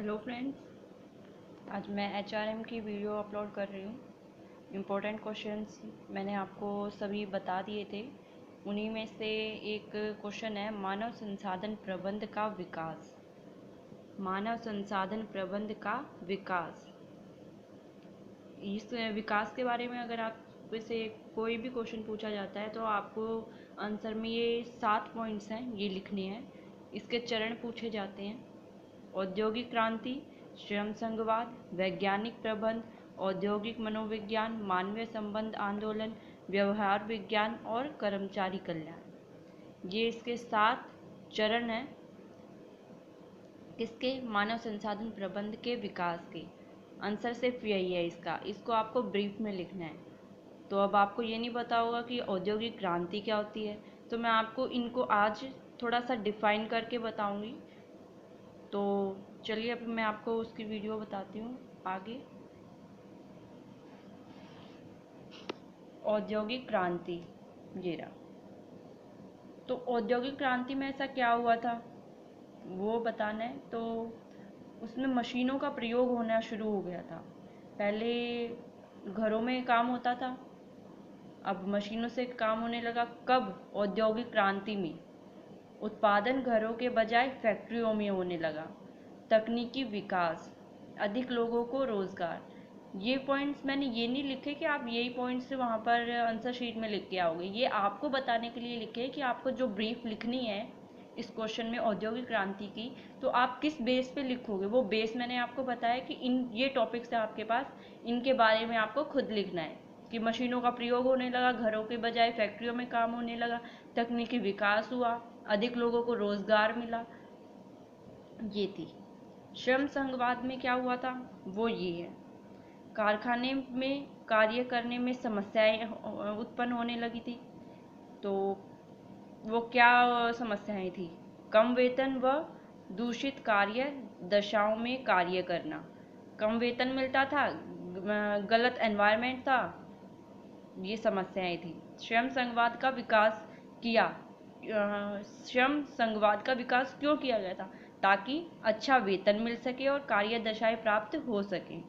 Hello friends, आज मैं HRM की वीडियो अपलोड कर रही हूँ। इम्पोर्टेंट क्वेश्चंस मैंने आपको सभी बता दिए थे। उन्हीं में से एक क्वेश्चन है मानव संसाधन प्रबंध का विकास। मानव संसाधन प्रबंध का विकास। इस विकास के बारे में अगर आपसे कोई भी क्वेश्चन पूछा जाता है तो आपको आंसर में ये 7 पॉइंट्स हैं, ये लिखने हैं। इसके चरण पूछे जाते हैं: औद्योगिक क्रांति, श्रम संघवाद, वैज्ञानिक प्रबंध, औद्योगिक मनोविज्ञान, मानवीय संबंध आंदोलन, व्यवहार विज्ञान और कर्मचारी कल्याण। ये इसके 7 चरण हैं। किसके? मानव संसाधन प्रबंध के विकास के। आंसर सिर्फ यही है इसको आपको ब्रीफ में लिखना है। तो अब आपको ये नहीं पता होगा कि औद्योगिक क्रांति क्या होती है, तो मैं आपको इनको आज थोड़ा सा डिफाइन करके बताऊंगी। तो चलिए अब मैं आपको उसकी वीडियो बताती हूँ आगे। औद्योगिक क्रांति, ये रहा। तो औद्योगिक क्रांति में ऐसा क्या हुआ था वो बताना है। तो उसमें मशीनों का प्रयोग होना शुरू हो गया था। पहले घरों में काम होता था, अब मशीनों से काम होने लगा। कब? औद्योगिक क्रांति में। उत्पादन घरों के बजाय फैक्ट्रियों में होने लगा। तकनीकी विकास, अधिक लोगों को रोजगार। ये पॉइंट्स मैंने ये नहीं लिखे कि आप यही पॉइंट्स वहाँ पर आंसर शीट में लिख के आओगे। ये आपको बताने के लिए लिखे कि आपको जो ब्रीफ लिखनी है इस क्वेश्चन में औद्योगिक क्रांति की, तो आप किस बेस पे लिखोगे वो बेस मैंने आपको बताया कि इन ये टॉपिक्स है आपके पास, इनके बारे में आपको खुद लिखना है कि मशीनों का प्रयोग होने लगा, घरों के बजाय फैक्ट्रियों में काम होने लगा, तकनीकी विकास हुआ, अधिक लोगों को रोजगार मिला। ये थी। श्रम संघवाद में क्या हुआ था वो ये है: कारखाने में कार्य करने में समस्याएं उत्पन्न होने लगी थी। तो वो क्या समस्याएं थी? कम वेतन व दूषित कार्य दशाओं में कार्य करना। कम वेतन मिलता था, गलत एनवायरनमेंट था, ये समस्याएं थी। श्रम संघवाद का विकास किया। श्रम संघवाद का विकास क्यों किया गया था? ताकि अच्छा वेतन मिल सके और कार्य दशाएं प्राप्त हो सके।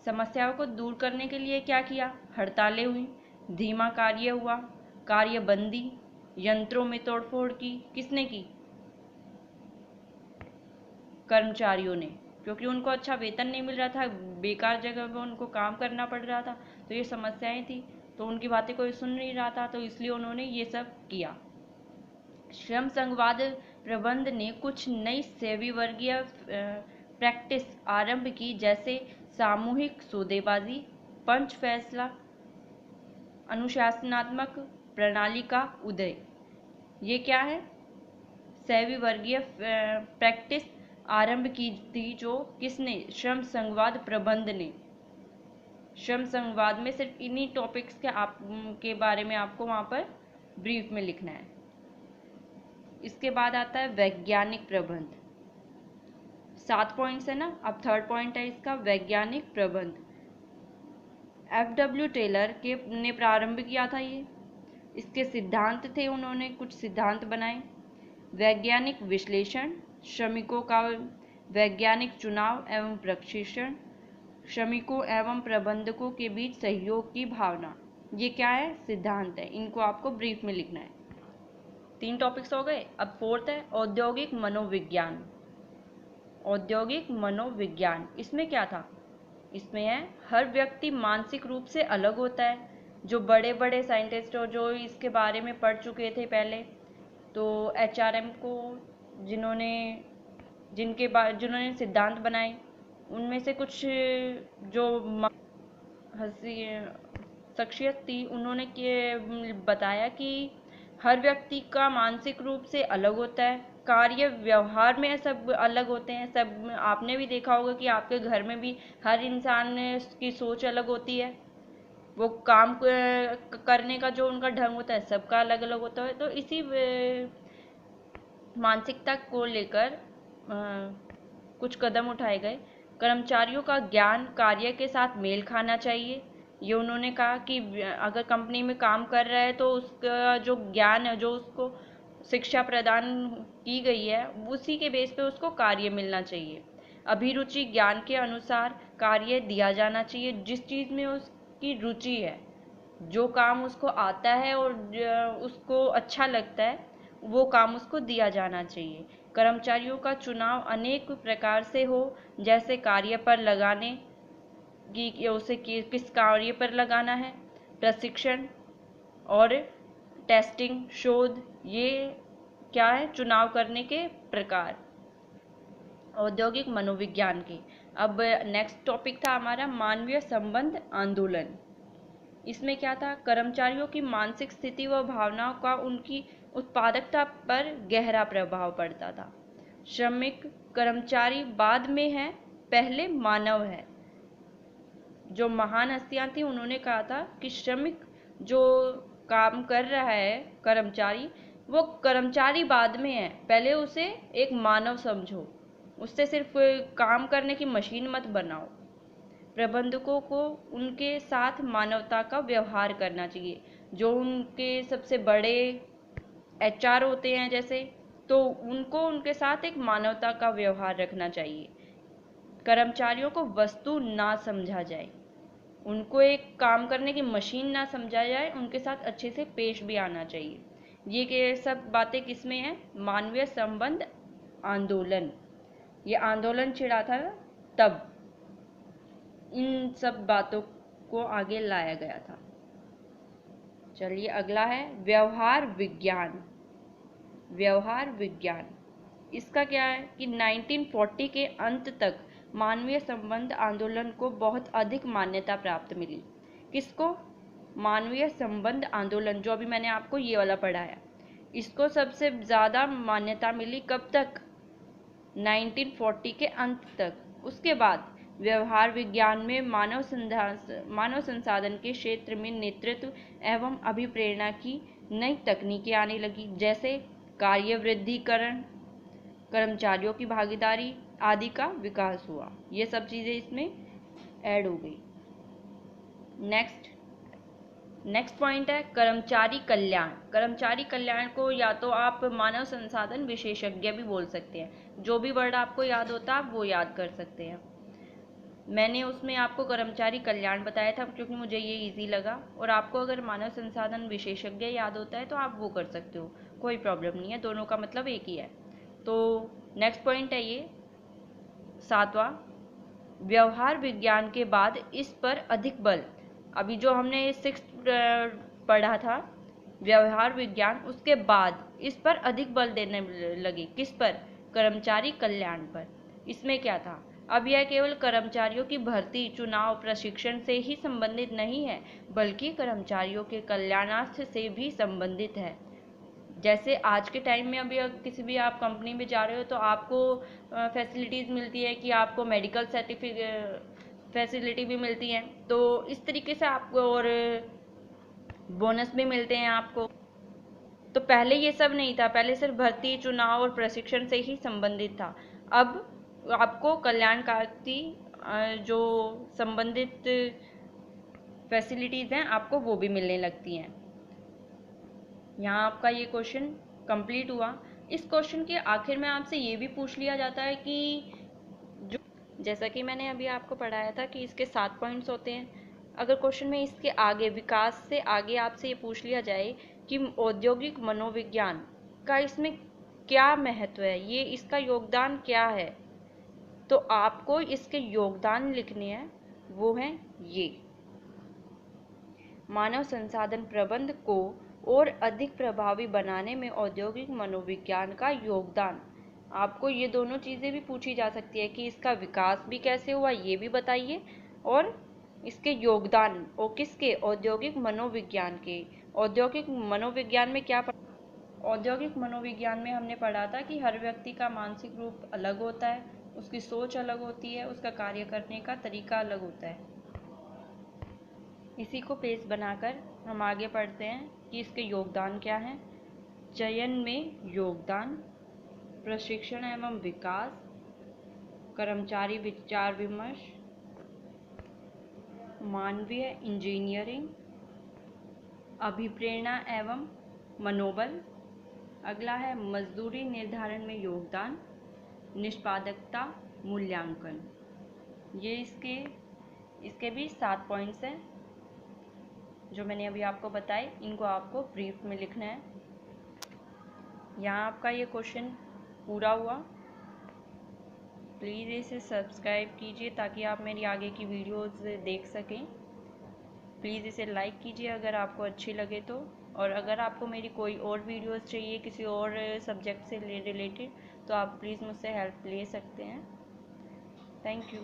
समस्याओं को दूर करने के लिए क्या किया? हड़तालें हुई, धीमा कार्य हुआ, कार्यबंदी, यंत्रों में तोड़फोड़ की। किसने की? कर्मचारियों ने, क्योंकि उनको अच्छा वेतन नहीं मिल रहा था, बेकार जगह पर उनको काम करना पड़ रहा था। तो ये समस्याएं थी, तो उनकी बातें कोई सुन नहीं रहा था, तो इसलिए उन्होंने ये सब किया। श्रम संघवाद प्रबंध ने कुछ नई सेवी वर्गीय प्रैक्टिस आरंभ की, जैसे सामूहिक सौदेबाजी, पंच फैसला, अनुशासनात्मक प्रणाली का उदय। ये क्या है? सेवी वर्गीय प्रैक्टिस आरंभ की थी, जो किसने? श्रम संघवाद प्रबंध ने। श्रम संघवाद में सिर्फ इन्हीं टॉपिक्स के बारे में आपको वहां पर ब्रीफ में लिखना है। इसके बाद आता है वैज्ञानिक प्रबंध। 7 पॉइंट्स है ना, अब थर्ड पॉइंट है इसका वैज्ञानिक प्रबंध। FW टेलर ने प्रारंभ किया था ये। इसके सिद्धांत थे, उन्होंने कुछ सिद्धांत बनाए: वैज्ञानिक विश्लेषण, श्रमिकों का वैज्ञानिक चुनाव एवं प्रशिक्षण, श्रमिकों एवं प्रबंधकों के बीच सहयोग की भावना। ये क्या है? सिद्धांत है। इनको आपको ब्रीफ में लिखना है। 3 टॉपिक्स हो गए। अब फोर्थ है औद्योगिक मनोविज्ञान। औद्योगिक मनोविज्ञान, इसमें क्या था? इसमें है हर व्यक्ति मानसिक रूप से अलग होता है। जो बड़े बड़े साइंटिस्ट और जो इसके बारे में पढ़ चुके थे पहले, तो एचआरएम को जिन्होंने सिद्धांत बनाए, उनमें से कुछ जो हंसी शख्सियत थी, उन्होंने बताया कि हर व्यक्ति का मानसिक रूप से अलग होता है, कार्य व्यवहार में सब अलग होते हैं। सब आपने भी देखा होगा कि आपके घर में भी हर इंसान की सोच अलग होती है, वो काम करने का जो उनका ढंग होता है सबका अलग अलग होता है। तो इसी मानसिकता को लेकर कुछ कदम उठाए गए। कर्मचारियों का ज्ञान कार्य के साथ मेल खाना चाहिए। ये उन्होंने कहा कि अगर कंपनी में काम कर रहा है तो उसका जो ज्ञान है, जो उसको शिक्षा प्रदान की गई है, उसी के बेस पे उसको कार्य मिलना चाहिए। अभिरुचि ज्ञान के अनुसार कार्य दिया जाना चाहिए, जिस चीज़ में उसकी रुचि है, जो काम उसको आता है और उसको अच्छा लगता है, वो काम उसको दिया जाना चाहिए। कर्मचारियों का चुनाव अनेक प्रकार से हो, जैसे कार्य पर लगाने कि उसे किस कार्य पर लगाना है, प्रशिक्षण और टेस्टिंग, शोध, ये क्या है, चुनाव करने के प्रकार औद्योगिक मनोविज्ञान के। अब नेक्स्ट टॉपिक था हमारा मानवीय संबंध आंदोलन। इसमें क्या था, कर्मचारियों की मानसिक स्थिति व भावनाओं का उनकी उत्पादकता पर गहरा प्रभाव पड़ता था। श्रमिक कर्मचारी बाद में है, पहले मानव है। जो महान हस्तियां थी उन्होंने कहा था कि श्रमिक जो काम कर रहा है कर्मचारी, वो कर्मचारी बाद में है, पहले उसे एक मानव समझो, उससे सिर्फ काम करने की मशीन मत बनाओ। प्रबंधकों को उनके साथ मानवता का व्यवहार करना चाहिए। जो उनके सबसे बड़े एचआर होते हैं जैसे, तो उनको उनके साथ एक मानवता का व्यवहार रखना चाहिए। कर्मचारियों को वस्तु ना समझा जाए, उनको एक काम करने की मशीन ना समझा जाए, उनके साथ अच्छे से पेश भी आना चाहिए। ये के सब बातें किसमें है, मानवीय संबंध आंदोलन। ये आंदोलन छिड़ा था तब इन सब बातों को आगे लाया गया था। चलिए अगला है व्यवहार विज्ञान। व्यवहार विज्ञान इसका क्या है कि 1940 के अंत तक मानवीय संबंध आंदोलन को बहुत अधिक मान्यता प्राप्त मिली। किसको, मानवीय संबंध आंदोलन, जो अभी मैंने आपको ये वाला पढ़ाया, इसको सबसे ज़्यादा मान्यता मिली कब तक, 1940 के अंत तक। उसके बाद व्यवहार विज्ञान में मानव संसाधन के क्षेत्र में नेतृत्व एवं अभिप्रेरणा की नई तकनीकें आने लगी, जैसे कार्य वृद्धिकरण, कर्मचारियों की भागीदारी आदि का विकास हुआ। ये सब चीज़ें इसमें ऐड हो गई। नेक्स्ट पॉइंट है कर्मचारी कल्याण। कर्मचारी कल्याण को या तो आप मानव संसाधन विशेषज्ञ भी बोल सकते हैं, जो भी वर्ड आपको याद होता है आप वो याद कर सकते हैं। मैंने उसमें आपको कर्मचारी कल्याण बताया था क्योंकि मुझे ये इजी लगा, और आपको अगर मानव संसाधन विशेषज्ञ याद होता है तो आप वो कर सकते हो, कोई प्रॉब्लम नहीं है, दोनों का मतलब एक ही है। तो नेक्स्ट पॉइंट है ये 7वां, व्यवहार विज्ञान के बाद इस पर अधिक बल। अभी जो हमने 6 पढ़ा था व्यवहार विज्ञान, उसके बाद इस पर अधिक बल देने लगे, किस पर, कर्मचारी कल्याण पर। इसमें क्या था, अब यह केवल कर्मचारियों की भर्ती, चुनाव, प्रशिक्षण से ही संबंधित नहीं है, बल्कि कर्मचारियों के कल्याणार्थ से भी संबंधित है। जैसे आज के टाइम में अभी किसी भी आप कंपनी में जा रहे हो तो आपको फैसिलिटीज़ मिलती है कि आपको मेडिकल सर्टिफिकेट फैसिलिटी भी मिलती है, तो इस तरीके से आपको और बोनस भी मिलते हैं आपको। तो पहले ये सब नहीं था, पहले सिर्फ भर्ती, चुनाव और प्रशिक्षण से ही संबंधित था। अब आपको कल्याणकारी जो संबंधित फैसिलिटीज़ हैं आपको वो भी मिलने लगती हैं। यहाँ आपका ये क्वेश्चन कंप्लीट हुआ। इस क्वेश्चन के आखिर में आपसे ये भी पूछ लिया जाता है कि जो, जैसा कि मैंने अभी आपको पढ़ाया था कि इसके 7 पॉइंट्स होते हैं, अगर क्वेश्चन में इसके आगे विकास से आगे आपसे ये पूछ लिया जाए कि औद्योगिक मनोविज्ञान का इसमें क्या महत्व है, ये इसका योगदान क्या है, तो आपको इसके योगदान लिखने हैं, वो हैं ये, मानव संसाधन प्रबंध को और अधिक प्रभावी बनाने में औद्योगिक मनोविज्ञान का योगदान। आपको ये दोनों चीज़ें भी पूछी जा सकती है कि इसका विकास भी कैसे हुआ ये भी बताइए, और इसके योगदान और किसके, औद्योगिक मनोविज्ञान के। औद्योगिक मनोविज्ञान में क्या औद्योगिक मनोविज्ञान में हमने पढ़ा था कि हर व्यक्ति का मानसिक रूप अलग होता है, उसकी सोच अलग होती है, उसका कार्य करने का तरीका अलग होता है। इसी को पेज बनाकर हम आगे पढ़ते हैं कि इसके योगदान क्या हैं। चयन में योगदान, प्रशिक्षण एवं विकास, कर्मचारी विचार विमर्श, मानवीय इंजीनियरिंग, अभिप्रेरणा एवं मनोबल। अगला है मजदूरी निर्धारण में योगदान, निष्पादकता, मूल्यांकन। ये इसके भी 7 पॉइंट्स हैं जो मैंने अभी आपको बताए। इनको आपको ब्रीफ में लिखना है। यहाँ आपका ये क्वेश्चन पूरा हुआ। प्लीज़ इसे सब्सक्राइब कीजिए ताकि आप मेरी आगे की वीडियोस देख सकें। प्लीज़ इसे लाइक कीजिए अगर आपको अच्छी लगे तो। और अगर आपको मेरी कोई और वीडियोस चाहिए किसी और सब्जेक्ट से रिलेटेड तो आप प्लीज़ मुझसे हेल्प ले सकते हैं। Thank you.